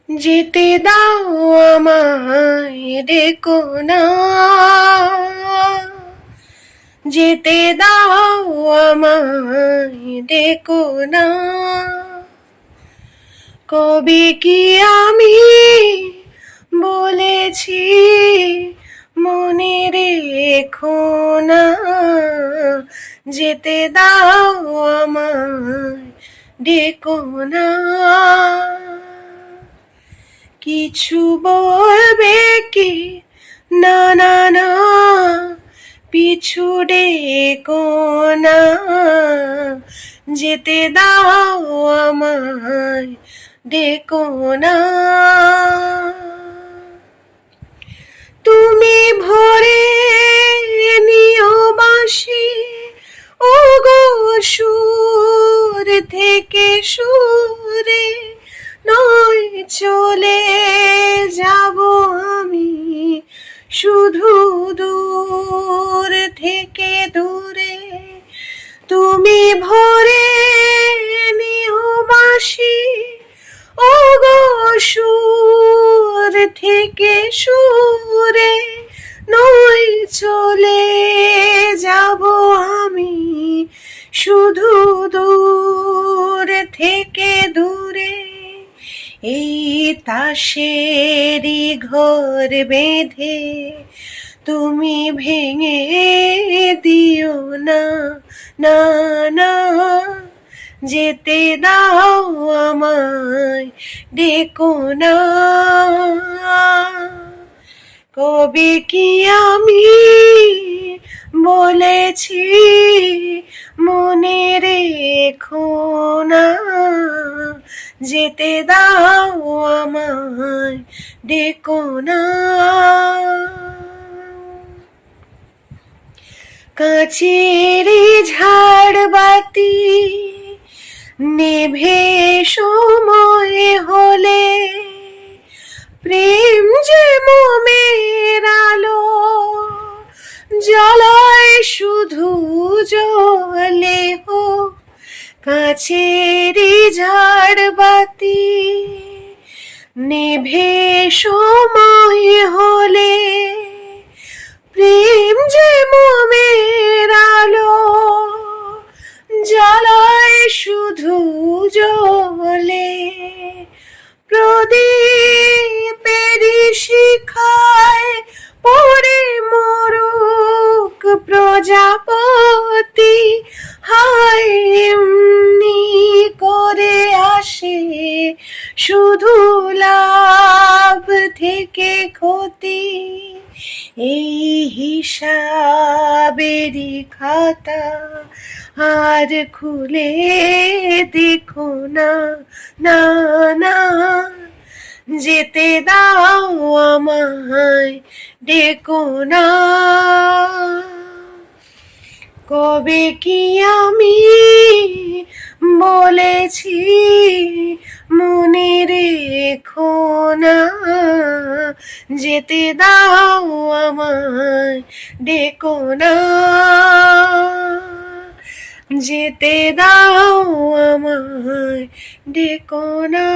যেতে দাও আমায় ডেকো না, যেতে দাও আমায় ডেকো না। কবে কি আমি বলেছি মনে রেখো না, যেতে দাও আমায় ডেকো না। কিছু বলবে কি না না না, পিছু ডেকো না, যেতে দাও আমায় ডেকো না। তুমি ভরে নিও বাঁশি ও গো সুর থেকে সুরে, নয় চলে যাব আমি শুধু দূর থেকে দূরে। তুমি ভরে নিও বাঁশি ও গো সুর থেকে সুরে, নয় চলে যাব আমি শুধু দূর থেকে দূরে। এই তাসেরই ঘর বেঁধে তুমি ভেঙে দিও না না না, যেতে দাও আমায় ডেকো না। কবে কি আমি বলেছি মনে রেখো না, যেতে দাও আমায় ডেকো না। কাচের ঝাড়বাতি নেভে সময় হলে, প্রেম যে মোমের আলো জ্বলায় শুধু জ্বলে হো। কাচের ঝাড়বাতি নেভে সময় হলে, প্রেম যে মোমের আলো জ্বালায় শুধু জ্বলে। প্রদীপেরই শিখায় পরে মরুক প্রজাপতি, হায় এমনি করে আসে শুধু লাভ থেকে ক্ষতি। এই হিসাবেরই খাতা আর খুলে দেখো না না না, যেতে দাও আমায় ডেকো না। কবে কি আমি বলেছি মনে রেখো না, যেতে দাও আমায় ডেকো না, যেতে দাও আমায় ডেকো না।